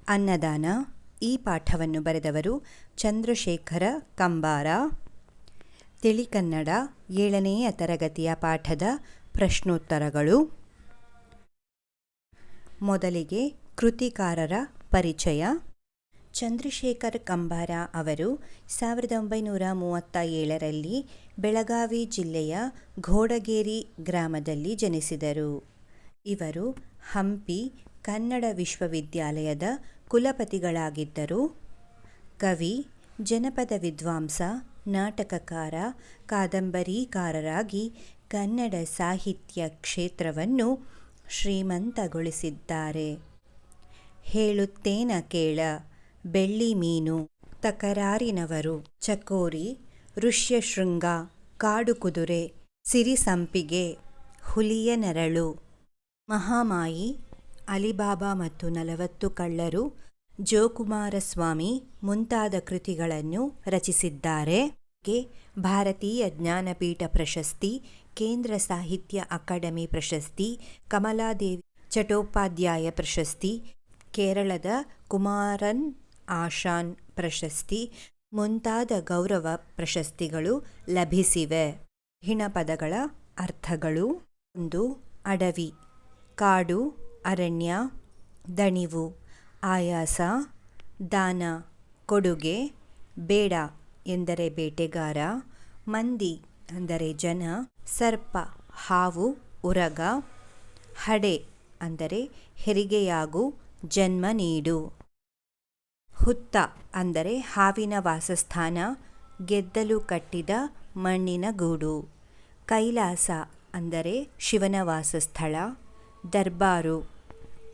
ಅನ್ನದಾನ. ಈ ಪಾಠವನ್ನು ಬರೆದವರು ಚಂದ್ರಶೇಖರ ಕಂಬಾರ. ತಿಳಿಕನ್ನಡ 7ನೆಯ ತರಗತಿಯ ಪಾಠದ ಪ್ರಶ್ನೋತ್ತರಗಳು. ಮೊದಲಿಗೆ ಕೃತಿಕಾರರ ಪರಿಚಯ. ಚಂದ್ರಶೇಖರ ಕಂಬಾರ ಅವರು 1937ರಲ್ಲಿ ಬೆಳಗಾವಿ ಜಿಲ್ಲೆಯ ಘೋಡಗೇರಿ ಗ್ರಾಮದಲ್ಲಿ ಜನಿಸಿದರು. ಇವರು ಹಂಪಿ ಕನ್ನಡ ವಿಶ್ವವಿದ್ಯಾಲಯದ ಕುಲಪತಿಗಳಾಗಿದ್ದರು. ಕವಿ, ಜನಪದ ವಿದ್ವಾಂಸ, ನಾಟಕಕಾರ, ಕಾದಂಬರಿಕಾರರಾಗಿ ಕನ್ನಡ ಸಾಹಿತ್ಯ ಕ್ಷೇತ್ರವನ್ನು ಶ್ರೀಮಂತಗೊಳಿಸಿದ್ದಾರೆ. ಹೇಳುತ್ತೇನ ಕೇಳ, ಬೆಳ್ಳಿ ಮೀನು, ತಕರಾರಿನವರು, ಚಕೋರಿ, ಋಷ್ಯಶೃಂಗ, ಕಾಡು ಕುದುರೆ, ಸಿರಿಸಂಪಿಗೆ, ಹುಲಿಯ ನೆರಳು, ಮಹಾಮಾಯಿ, ಅಲಿಬಾಬಾ ಮತ್ತು 40 ಕಳ್ಳರು, ಜೋಕುಮಾರಸ್ವಾಮಿ ಮುಂತಾದ ಕೃತಿಗಳನ್ನು ರಚಿಸಿದ್ದಾರೆ. ಭಾರತೀಯ ಜ್ಞಾನಪೀಠ ಪ್ರಶಸ್ತಿ, ಕೇಂದ್ರ ಸಾಹಿತ್ಯ ಅಕಾಡೆಮಿ ಪ್ರಶಸ್ತಿ, ಕಮಲಾದೇವಿ ಚಟ್ಟೋಪಾಧ್ಯಾಯ ಪ್ರಶಸ್ತಿ, ಕೇರಳದ ಕುಮಾರನ್ ಆಶಾನ್ ಪ್ರಶಸ್ತಿ ಮುಂತಾದ ಗೌರವ ಪ್ರಶಸ್ತಿಗಳು ಲಭಿಸಿವೆ. ಹಿಣಪದಗಳ ಅರ್ಥಗಳು. 1. ಅಡವಿ, ಕಾಡು, ಅರಣ್ಯ. ದಣಿವು, ಆಯಾಸ. ದಾನ, ಕೊಡುಗೆ. ಬೇಡ ಎಂದರೆ ಬೇಟೆಗಾರ. ಮಂದಿ ಅಂದರೆ ಜನ. ಸರ್ಪ, ಹಾವು, ಉರಗ. ಹಡೆ ಅಂದರೆ ಹೆರಿಗೆಯಾಗು, ಜನ್ಮ ನೀಡು. ಹುತ್ತ ಅಂದರೆ ಹಾವಿನ ವಾಸಸ್ಥಾನ, ಗೆದ್ದಲು ಕಟ್ಟಿದ ಮಣ್ಣಿನ ಗೂಡು. ಕೈಲಾಸ ಅಂದರೆ ಶಿವನ ವಾಸಸ್ಥಳ. ದರ್ಬಾರು,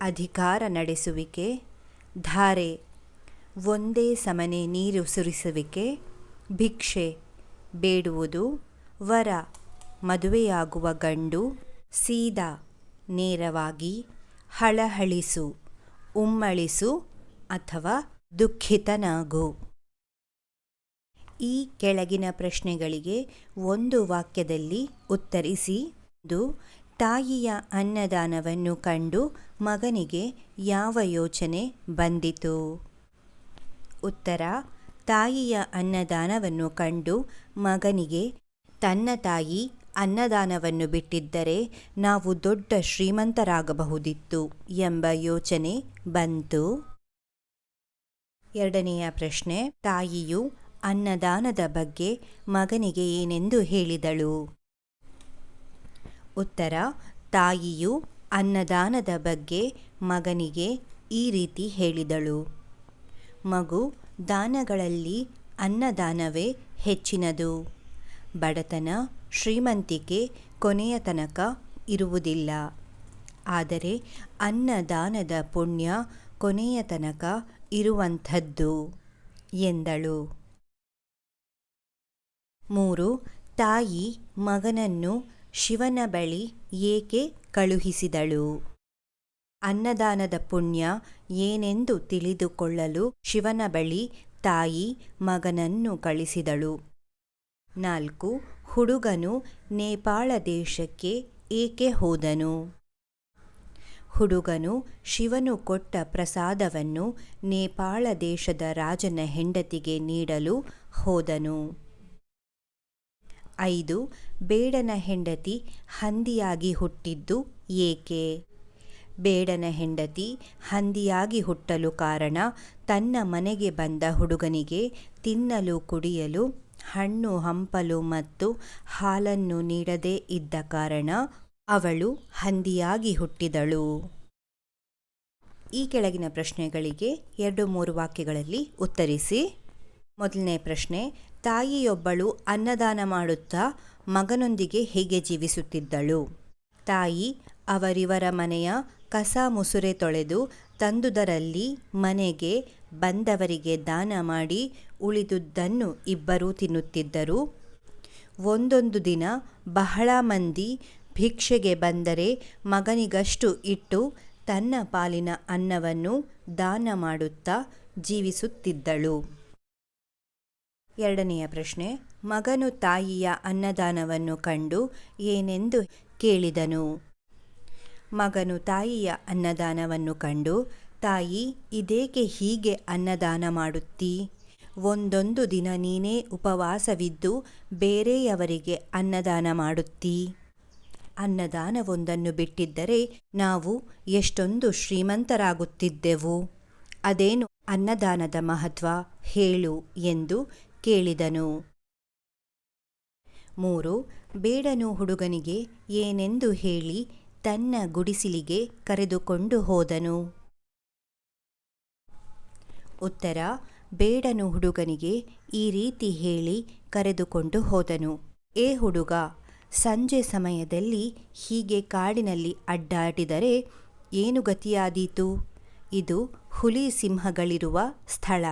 ಅಧಿಕಾರ ನಡೆಸುವಿಕೆ. ಧಾರೆ, ಒಂದೇ ಸಮನೆ ನೀರು ಸುರಿಸುವಿಕೆ. ಭಿಕ್ಷೆ, ಬೇಡುವುದು. ವರ, ಮದುವೆಯಾಗುವ ಗಂಡು. ಸೀದಾ, ನೇರವಾಗಿ. ಹಳಹಳಿಸು, ಉಮ್ಮಳಿಸು ಅಥವಾ ದುಃಖಿತನಾಗು. ಈ ಕೆಳಗಿನ ಪ್ರಶ್ನೆಗಳಿಗೆ ಒಂದು ವಾಕ್ಯದಲ್ಲಿ ಉತ್ತರಿಸಿ. ತಾಯಿಯ ಅನ್ನದಾನವನ್ನು ಕಂಡು ಮಗನಿಗೆ ಯಾವ ಯೋಚನೆ ಬಂದಿತು? ಉತ್ತರ: ತಾಯಿಯ ಅನ್ನದಾನವನ್ನು ಕಂಡು ಮಗನಿಗೆ ತನ್ನ ತಾಯಿ ಅನ್ನದಾನವನ್ನು ಬಿಟ್ಟಿದ್ದರೆ ನಾವು ದೊಡ್ಡ ಶ್ರೀಮಂತರಾಗಬಹುದಿತ್ತು ಎಂಬ ಯೋಚನೆ ಬಂತು. 2ನೆಯ ಪ್ರಶ್ನೆ: ತಾಯಿಯು ಅನ್ನದಾನದ ಬಗ್ಗೆ ಮಗನಿಗೆ ಏನೆಂದು ಹೇಳಿದಳು? ಉತ್ತರ: ತಾಯಿಯು ಅನ್ನದಾನದ ಬಗ್ಗೆ ಮಗನಿಗೆ ಈ ರೀತಿ ಹೇಳಿದಳು. ಮಗು, ದಾನಗಳಲ್ಲಿ ಅನ್ನದಾನವೇ ಹೆಚ್ಚಿನದು. ಬಡತನ, ಶ್ರೀಮಂತಿಕೆ ಕೊನೆಯ ತನಕ ಇರುವುದಿಲ್ಲ. ಆದರೆ ಅನ್ನದಾನದ ಪುಣ್ಯ ಕೊನೆಯ ತನಕ ಇರುವಂಥದ್ದು ಎಂದಳು. 3. ತಾಯಿ ಮಗನನ್ನು ಶಿವನ ಬಳಿ ಏಕೆ ಕಳುಹಿಸಿದಳು? ಅನ್ನದಾನದ ಪುಣ್ಯ ಏನೆಂದು ತಿಳಿದುಕೊಳ್ಳಲು ಶಿವನ ಬಳಿ ತಾಯಿ ಮಗನನ್ನು ಕಳಿಸಿದಳು. 4. ಹುಡುಗನು ನೇಪಾಳ ದೇಶಕ್ಕೆ ಏಕೆ ಹೋದನು? ಹುಡುಗನು ಶಿವನು ಕೊಟ್ಟ ಪ್ರಸಾದವನ್ನು ನೇಪಾಳ ದೇಶದ ರಾಜನ ಹೆಂಡತಿಗೆ ನೀಡಲು ಹೋದನು. 5. ಬೇಡನ ಹೆಂಡತಿ ಹಂದಿಯಾಗಿ ಹುಟ್ಟಿದ್ದು ಏಕೆ? ಬೇಡನ ಹೆಂಡತಿ ಹಂದಿಯಾಗಿ ಹುಟ್ಟಲು ಕಾರಣ ತನ್ನ ಮನೆಗೆ ಬಂದ ಹುಡುಗನಿಗೆ ತಿನ್ನಲು ಕುಡಿಯಲು ಹಣ್ಣು ಹಂಪಲು ಮತ್ತು ಹಾಲನ್ನು ನೀಡದೇ ಇದ್ದ ಕಾರಣ ಅವಳು ಹಂದಿಯಾಗಿ ಹುಟ್ಟಿದಳು. ಈ ಕೆಳಗಿನ ಪ್ರಶ್ನೆಗಳಿಗೆ 2-3 ವಾಕ್ಯಗಳಲ್ಲಿ ಉತ್ತರಿಸಿ. ಮೊದಲನೇ ಪ್ರಶ್ನೆ: ತಾಯಿಯೊಬ್ಬಳು ಅನ್ನದಾನ ಮಾಡುತ್ತಾ ಮಗನೊಂದಿಗೆ ಹೇಗೆ ಜೀವಿಸುತ್ತಿದ್ದಳು? ತಾಯಿ ಅವರಿವರ ಮನೆಯ ಕಸ ಮುಸುರೆ ತೊಳೆದು ತಂದುದರಲ್ಲಿ ಮನೆಗೆ ಬಂದವರಿಗೆ ದಾನ ಮಾಡಿ ಉಳಿದುದನ್ನು ಇಬ್ಬರೂ ತಿನ್ನುತ್ತಿದ್ದರು. ಒಂದೊಂದು ದಿನ ಬಹಳ ಮಂದಿ ಭಿಕ್ಷೆಗೆ ಬಂದರೆ ಮಗನಿಗಷ್ಟು ಇಟ್ಟು ತನ್ನ ಪಾಲಿನ ಅನ್ನವನ್ನು ದಾನ ಮಾಡುತ್ತಾ ಜೀವಿಸುತ್ತಿದ್ದಳು. 2ನೆಯ ಪ್ರಶ್ನೆ: ಮಗನು ತಾಯಿಯ ಅನ್ನದಾನವನ್ನು ಕಂಡು ಏನೆಂದು ಕೇಳಿದನು? ಮಗನು ತಾಯಿಯ ಅನ್ನದಾನವನ್ನು ಕಂಡು ತಾಯಿ, ಇದೇಕೆ ಹೀಗೆ ಅನ್ನದಾನ ಮಾಡುತ್ತೀ? ಒಂದೊಂದು ದಿನ ನೀನೇ ಉಪವಾಸವಿದ್ದು ಬೇರೆಯವರಿಗೆ ಅನ್ನದಾನ ಮಾಡುತ್ತೀ. ಅನ್ನದಾನವೊಂದನ್ನು ಬಿಟ್ಟಿದ್ದರೆ ನಾವು ಎಷ್ಟೊಂದು ಶ್ರೀಮಂತರಾಗುತ್ತಿದ್ದೆವು. ಅದೇನು ಅನ್ನದಾನದ ಮಹತ್ವ ಹೇಳು ಎಂದು ಕೇಳಿದನು. 3. ಬೇಡನು ಹುಡುಗನಿಗೆ ಏನೆಂದು ಹೇಳಿ ತನ್ನ ಗುಡಿಸಲಿಗೆ ಕರೆದುಕೊಂಡು ಹೋದನು. ಉತ್ತರ: ಬೇಡನು ಹುಡುಗನಿಗೆ ಈ ರೀತಿ ಹೇಳಿ ಕರೆದುಕೊಂಡು ಹೋದನು. ಏ ಹುಡುಗ, ಸಂಜೆ ಸಮಯದಲ್ಲಿ ಹೀಗೆ ಕಾಡಿನಲ್ಲಿ ಅಡ್ಡಾಡಿದರೆ ಏನು ಗತಿಯಾದೀತು? ಇದು ಹುಲಿ ಸಿಂಹಗಳಿರುವ ಸ್ಥಳ.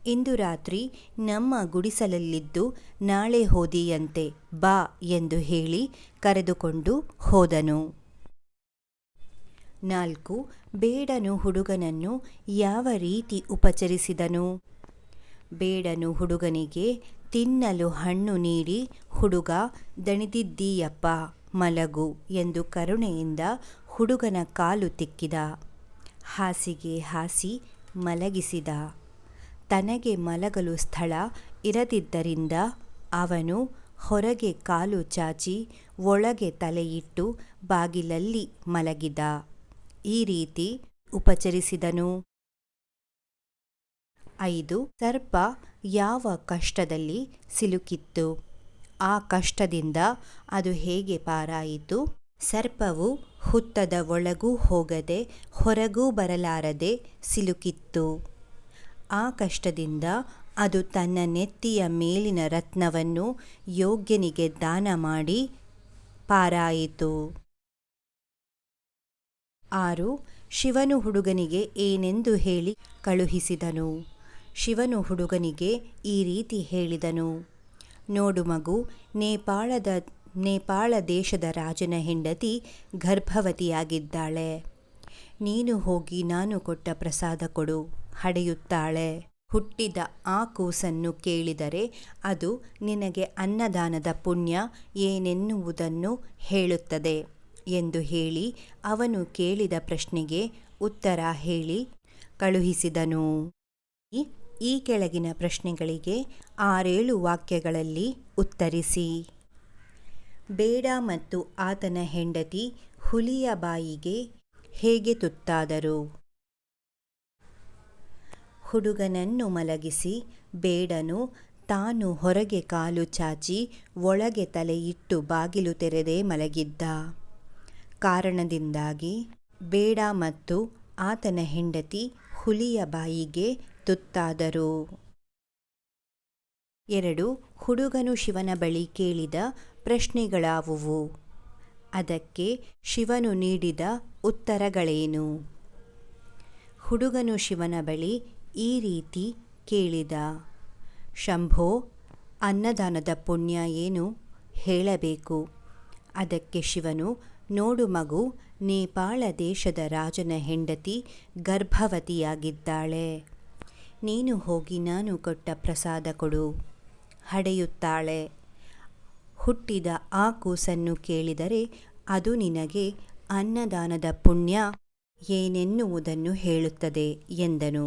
ಇಂದು ರಾತ್ರಿ ನಮ್ಮ ಗುಡಿಸಲಲ್ಲಿದ್ದು ನಾಳೆ ಹೋದೀಯಂತೆ ಬಾ ಎಂದು ಹೇಳಿ ಕರೆದುಕೊಂಡು ಹೋದನು. 4. ಬೇಡನು ಹುಡುಗನನ್ನು ಯಾವ ರೀತಿ ಉಪಚರಿಸಿದನು? ಬೇಡನು ಹುಡುಗನಿಗೆ ತಿನ್ನಲು ಹಣ್ಣು ನೀಡಿ, ಹುಡುಗ ದಣಿದಿದ್ದೀಯಪ್ಪ, ಮಲಗು ಎಂದು ಕರುಣೆಯಿಂದ ಹುಡುಗನ ಕಾಲು ತಿಕ್ಕಿದ. ಹಾಸಿಗೆ ಹಾಸಿ ಮಲಗಿಸಿದ. ತನಗೆ ಮಲಗಲು ಸ್ಥಳ ಇರದಿದ್ದರಿಂದ ಅವನು ಹೊರಗೆ ಕಾಲು ಚಾಚಿ ಒಳಗೆ ತಲೆಯಿಟ್ಟು ಬಾಗಿಲಲ್ಲಿ ಮಲಗಿದ. ಈ ರೀತಿ ಉಪಚರಿಸಿದನು. 5. ಸರ್ಪ ಯಾವ ಕಷ್ಟದಲ್ಲಿ ಸಿಲುಕಿತ್ತು? ಆ ಕಷ್ಟದಿಂದ ಅದು ಹೇಗೆ ಪಾರಾಯಿತು? ಸರ್ಪವು ಹುತ್ತದ ಒಳಗೂ ಹೋಗದೆ ಹೊರಗೂ ಬರಲಾರದೆ ಸಿಲುಕಿತ್ತು. ಆ ಕಷ್ಟದಿಂದ ಅದು ತನ್ನ ನೆತ್ತಿಯ ಮೇಲಿನ ರತ್ನವನ್ನು ಯೋಗ್ಯನಿಗೆ ದಾನ ಮಾಡಿ ಪಾರಾಯಿತು. 6. ಶಿವನು ಹುಡುಗನಿಗೆ ಏನೆಂದು ಹೇಳಿ ಕಳುಹಿಸಿದನು? ಶಿವನು ಹುಡುಗನಿಗೆ ಈ ರೀತಿ ಹೇಳಿದನು. ನೋಡು ಮಗು, ನೇಪಾಳ ದೇಶದ ರಾಜನ ಹೆಂಡತಿ ಗರ್ಭವತಿಯಾಗಿದ್ದಾಳೆ. ನೀನು ಹೋಗಿ ನಾನು ಕೊಟ್ಟ ಪ್ರಸಾದ ಕೊಡು, ಹಡೆಯುತ್ತಾಳೆ. ಹುಟ್ಟಿದ ಆ ಕೂಸನ್ನು ಕೇಳಿದರೆ ಅದು ನಿನಗೆ ಅನ್ನದಾನದ ಪುಣ್ಯ ಏನೆನ್ನುವುದನ್ನು ಹೇಳುತ್ತದೆ ಎಂದು ಹೇಳಿ ಅವನು ಕೇಳಿದ ಪ್ರಶ್ನೆಗೆ ಉತ್ತರ ಹೇಳಿ ಕಳುಹಿಸಿದನು. ಈ ಕೆಳಗಿನ ಪ್ರಶ್ನೆಗಳಿಗೆ 6-7 ವಾಕ್ಯಗಳಲ್ಲಿ ಉತ್ತರಿಸಿ. ಬೇಡ ಮತ್ತು ಆತನ ಹೆಂಡತಿ ಹುಲಿಯ ಬಾಯಿಗೆ ಹೇಗೆ ತುತ್ತಾದರು? ಹುಡುಗನನ್ನು ಮಲಗಿಸಿ ಬೇಡನು ತಾನು ಹೊರಗೆ ಕಾಲು ಚಾಚಿ ಒಳಗೆ ತಲೆಯಿಟ್ಟು ಬಾಗಿಲು ತೆರೆದೇ ಮಲಗಿದ್ದ ಕಾರಣದಿಂದಾಗಿ ಬೇಡ ಮತ್ತು ಆತನ ಹೆಂಡತಿ ಹುಲಿಯ ಬಾಯಿಗೆ ತುತ್ತಾದರು. 2. ಹುಡುಗನು ಶಿವನ ಬಳಿ ಕೇಳಿದ ಪ್ರಶ್ನೆಗಳಾವುವು? ಅದಕ್ಕೆ ಶಿವನು ನೀಡಿದ ಉತ್ತರಗಳೇನು? ಹುಡುಗನು ಶಿವನ ಬಳಿ ಈ ರೀತಿ ಕೇಳಿದ. ಶಂಭೋ, ಅನ್ನದಾನದ ಪುಣ್ಯ ಏನು ಹೇಳಬೇಕು? ಅದಕ್ಕೆ ಶಿವನು, ನೋಡು ಮಗು, ನೇಪಾಳ ದೇಶದ ರಾಜನ ಹೆಂಡತಿ ಗರ್ಭವತಿಯಾಗಿದ್ದಾಳೆ. ನೀನು ಹೋಗಿ ನಾನು ಕೊಟ್ಟ ಪ್ರಸಾದ ಕೊಡು, ಹಡೆಯುತ್ತಾಳೆ. ಹುಟ್ಟಿದ ಆ ಕೂಸನ್ನು ಕೇಳಿದರೆ ಅದು ನಿನಗೆ ಅನ್ನದಾನದ ಪುಣ್ಯ ಏನೆನ್ನುವುದನ್ನು ಹೇಳುತ್ತದೆ ಎಂದನು.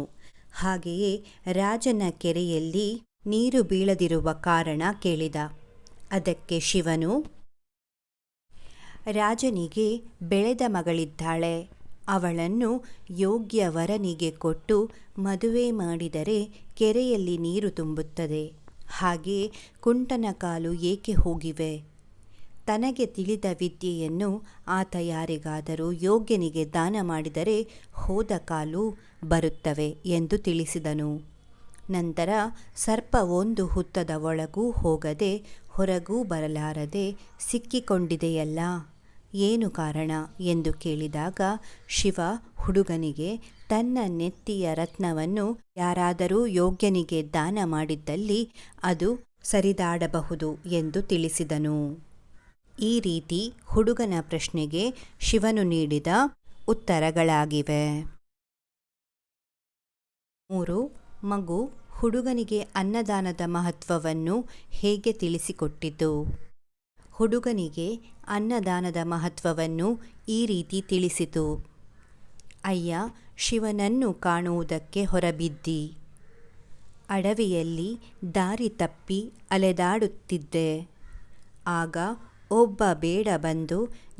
ಹಾಗೆಯೇ ರಾಜನ ಕೆರೆಯಲ್ಲಿ ನೀರು ಬೀಳದಿರುವ ಕಾರಣ ಕೇಳಿದ. ಅದಕ್ಕೆ ಶಿವನು, ರಾಜನಿಗೆ ಬೆಳೆದ ಮಗಳಿದ್ದಾಳೆ. ಅವಳನ್ನು ಯೋಗ್ಯ ವರನಿಗೆ ಕೊಟ್ಟು ಮದುವೆ ಮಾಡಿದರೆ ಕೆರೆಯಲ್ಲಿ ನೀರು ತುಂಬುತ್ತದೆ. ಹಾಗೆ ಕುಂಟನ ಕಾಲು ಏಕೆ ಹೋಗಿವೆ? ತನಗೆ ತಿಳಿದ ವಿದ್ಯೆಯನ್ನು ಆತ ಯಾರಿಗಾದರೂ ಯೋಗ್ಯನಿಗೆ ದಾನ ಮಾಡಿದರೆ ಹೋದ ಕಾಲು ಬರುತ್ತವೆ ಎಂದು ತಿಳಿಸಿದನು. ನಂತರ ಸರ್ಪ ಒಂದು ಹುತ್ತದ ಒಳಗೂ ಹೋಗದೆ ಹೊರಗೂ ಬರಲಾರದೆ ಸಿಕ್ಕಿಕೊಂಡಿದೆಯಲ್ಲ, ಏನು ಕಾರಣ ಎಂದು ಕೇಳಿದಾಗ ಶಿವ ಹುಡುಗನಿಗೆ ತನ್ನ ನೆತ್ತಿಯ ರತ್ನವನ್ನು ಯಾರಾದರೂ ಯೋಗ್ಯನಿಗೆ ದಾನ ಮಾಡಿದ್ದಲ್ಲಿ ಅದು ಸರಿದಾಡಬಹುದು ಎಂದು ತಿಳಿಸಿದನು. ಈ ರೀತಿ ಹುಡುಗನ ಪ್ರಶ್ನೆಗೆ ಶಿವನು ನೀಡಿದ ಉತ್ತರಗಳಾಗಿವೆ. 3. ಮಗು ಹುಡುಗನಿಗೆ ಅನ್ನದಾನದ ಮಹತ್ವವನ್ನು ಹೇಗೆ ತಿಳಿಸಿಕೊಟ್ಟಿತು? ಹುಡುಗನಿಗೆ ಅನ್ನದಾನದ ಮಹತ್ವವನ್ನು ಈ ರೀತಿ ತಿಳಿಸಿತು. ಅಯ್ಯ, ಶಿವನನ್ನು ಕಾಣುವುದಕ್ಕೆ ಹೊರಬಿದ್ದಿ. ಅಡವಿಯಲ್ಲಿ ದಾರಿ ತಪ್ಪಿ ಅಲೆದಾಡುತ್ತಿದ್ದೆ. ಆಗ ಒಬ್ಬ ಬೇಡ ಬಂದು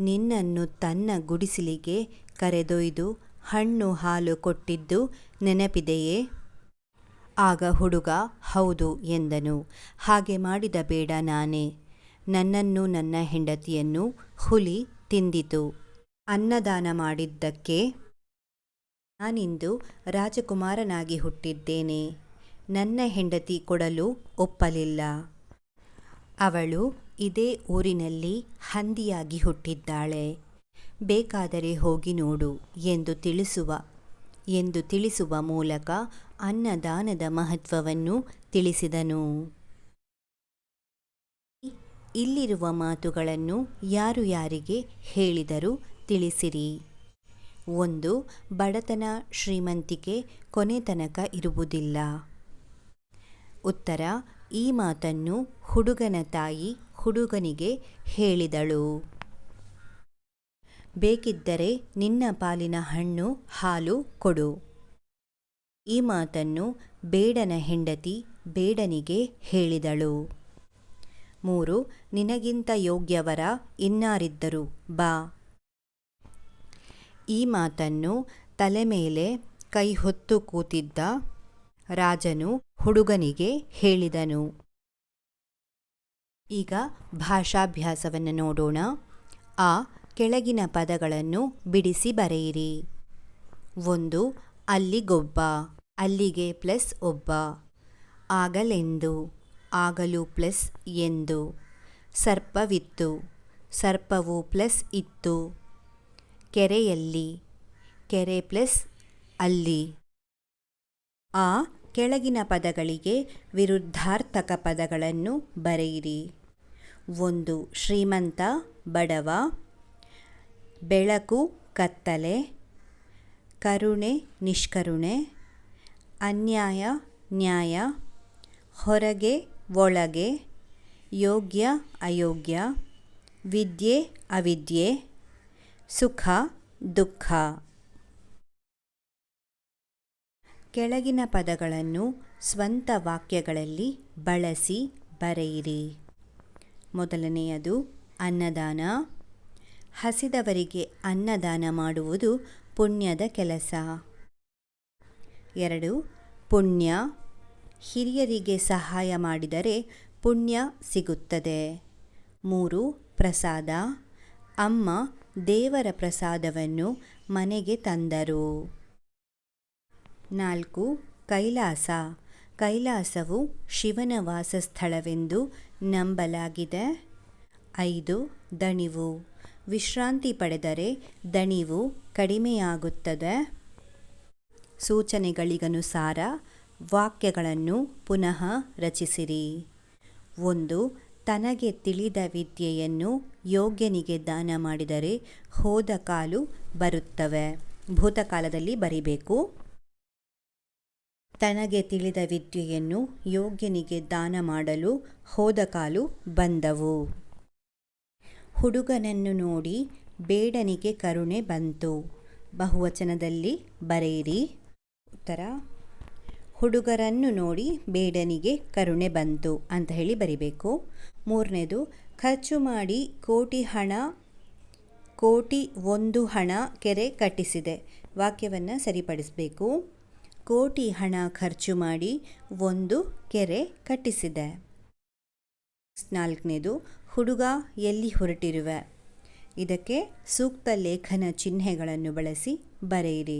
ನಿನ್ನನ್ನು ತನ್ನ ಗುಡಿಸಲಿಗೆ ಕರೆದೊಯ್ದು ಹಣ್ಣು ಹಾಲು ಕೊಟ್ಟಿದ್ದು ನೆನಪಿದೆಯೇ? ಆಗ ಹುಡುಗ ಹೌದು ಎಂದನು. ಹಾಗೆ ಮಾಡಿದ ಬೇಡ ನಾನೇ. ನನ್ನನ್ನು ನನ್ನ ಹೆಂಡತಿಯನ್ನು ಹುಲಿ ತಿಂದಿತು. ಅನ್ನದಾನ ಮಾಡಿದ್ದಕ್ಕೆ ನಾನಿಂದು ರಾಜಕುಮಾರನಾಗಿ ಹುಟ್ಟಿದ್ದೇನೆ. ನನ್ನ ಹೆಂಡತಿ ಕೊಡಲು ಒಪ್ಪಲಿಲ್ಲ. ಅವಳು ಇದೇ ಊರಿನಲ್ಲಿ ಹಂದಿಯಾಗಿ ಹುಟ್ಟಿದ್ದಾಳೆ. ಬೇಕಾದರೆ ಹೋಗಿ ನೋಡು ಎಂದು ತಿಳಿಸುವ ಮೂಲಕ ಅನ್ನದಾನದ ಮಹತ್ವವನ್ನು ತಿಳಿಸಿದನು. ಇಲ್ಲಿರುವ ಮಾತುಗಳನ್ನು ಯಾರು ಯಾರಿಗೆ ಹೇಳಿದರೂ ತಿಳಿಸಿರಿ. 1. ಬಡತನ ಶ್ರೀಮಂತಿಕೆ ಕೊನೆತನಕ ಇರುವುದಿಲ್ಲ. ಉತ್ತರ: ಈ ಮಾತನ್ನು ಹುಡುಗನ ತಾಯಿ ಹುಡುಗನಿಗೆ ಹೇಳಿದಳು. ಬೇಕಿದ್ದರೆ ನಿನ್ನ ಪಾಲಿನ ಹಣ್ಣು ಹಾಲು ಕೊಡು. ಈ ಮಾತನ್ನು ಬೇಡನ ಹೆಂಡತಿ ಬೇಡನಿಗೆ ಹೇಳಿದಳು. 3. ನಿನಗಿಂತ ಯೋಗ್ಯವರ ಇನ್ನಾರಿದ್ದರು ಬಾ. ಈ ಮಾತನ್ನು ತಲೆ ಮೇಲೆ ಕೈ ಹೊತ್ತು ಕೂತಿದ್ದ ರಾಜನು ಹುಡುಗನಿಗೆ ಹೇಳಿದನು. ಈಗ ಭಾಷಾಭ್ಯಾಸವನ್ನು ನೋಡೋಣ. ಆ ಕೆಳಗಿನ ಪದಗಳನ್ನು ಬಿಡಿಸಿ ಬರೆಯಿರಿ. 1. ಅಲ್ಲಿಗೊಬ್ಬ, ಅಲ್ಲಿಗೆ ಪ್ಲಸ್ ಒಬ್ಬ. ಆಗಲೆಂದು, ಆಗಲು ಪ್ಲಸ್ ಎಂದು. ಸರ್ಪವಿತ್ತು, ಸರ್ಪವು ಪ್ಲಸ್ ಇತ್ತು. ಕೆರೆಯಲ್ಲಿ, ಕೆರೆ ಪ್ಲಸ್ ಅಲ್ಲಿ. ಆ ಕೆಳಗಿನ ಪದಗಳಿಗೆ ವಿರುದ್ಧಾರ್ಥಕ ಪದಗಳನ್ನು ಬರೆಯಿರಿ. 1. ಶ್ರೀಮಂತ ಬಡವ, ಬೆಳಕು ಕತ್ತಲೆ, ಕರುಣೆ ನಿಷ್ಕರುಣೆ, ಅನ್ಯಾಯ ನ್ಯಾಯ, ಹೊರಗೆ ಒಳಗೆ, ಯೋಗ್ಯ ಅಯೋಗ್ಯ, ವಿದ್ಯೆ ಅವಿದ್ಯೆ, ಸುಖ ದುಃಖ. ಕೆಳಗಿನ ಪದಗಳನ್ನು ಸ್ವಂತ ವಾಕ್ಯಗಳಲ್ಲಿ ಬಳಸಿ ಬರೆಯಿರಿ. ಮೊದಲನೆಯದು ಅನ್ನದಾನ. ಹಸಿದವರಿಗೆ ಅನ್ನದಾನ ಮಾಡುವುದು ಪುಣ್ಯದ ಕೆಲಸ. 2. ಪುಣ್ಯ. ಹಿರಿಯರಿಗೆ ಸಹಾಯ ಮಾಡಿದರೆ ಪುಣ್ಯ ಸಿಗುತ್ತದೆ. 3. ಪ್ರಸಾದ. ಅಮ್ಮ ದೇವರ ಪ್ರಸಾದವನ್ನು ಮನೆಗೆ ತಂದರು. 4. ಕೈಲಾಸ. ಕೈಲಾಸವು ಶಿವನ ವಾಸಸ್ಥಳವೆಂದು ನಂಬಲಾಗಿದೆ. 5. ದಣಿವು. ವಿಶ್ರಾಂತಿ ಪಡೆದರೆ ದಣಿವು ಕಡಿಮೆಯಾಗುತ್ತದೆ. ಸೂಚನೆಗಳಿಗನುಸಾರ ವಾಕ್ಯಗಳನ್ನು ಪುನಃ ರಚಿಸಿರಿ. 1. ತನಗೆ ತಿಳಿದ ವಿದ್ಯೆಯನ್ನು ಯೋಗ್ಯನಿಗೆ ದಾನ ಮಾಡಿದರೆ ಹೋದ ಕಾಲು ಬರುತ್ತವೆ. ಭೂತಕಾಲದಲ್ಲಿ ಬರಿಬೇಕು. ತನಗೆ ತಿಳಿದ ವಿದ್ಯೆಯನ್ನು ಯೋಗ್ಯನಿಗೆ ದಾನ ಮಾಡಲು ಹೋದ ಕಾಲು ಬಂದವು. ಹುಡುಗನನ್ನು ನೋಡಿ ಬೇಡನಿಗೆ ಕರುಣೆ ಬಂತು. ಬಹುವಚನದಲ್ಲಿ ಬರೆಯಿರಿ. ಉತ್ತರ: ಹುಡುಗರನ್ನು ನೋಡಿ ಬೇಡನಿಗೆ ಕರುಣೆ ಬಂತು ಅಂತ ಹೇಳಿ ಬರಿಬೇಕು. 3ನೇದು, ಖರ್ಚು ಮಾಡಿ ಕೋಟಿ ಒಂದು ಹಣ ಕೆರೆ ಕಟ್ಟಿಸಿದೆ. ವಾಕ್ಯವನ್ನು ಸರಿಪಡಿಸಬೇಕು. ಕೋಟಿ ಹಣ ಖರ್ಚು ಮಾಡಿ ಒಂದು ಕೆರೆ ಕಟ್ಟಿಸಿದೆ. 4ನೇದು, ಹುಡುಗ ಎಲ್ಲಿ ಹೊರಟಿರುವೆ. ಇದಕ್ಕೆ ಸೂಕ್ತ ಲೇಖನ ಚಿಹ್ನೆಗಳನ್ನು ಬಳಸಿ ಬರೆಯಿರಿ.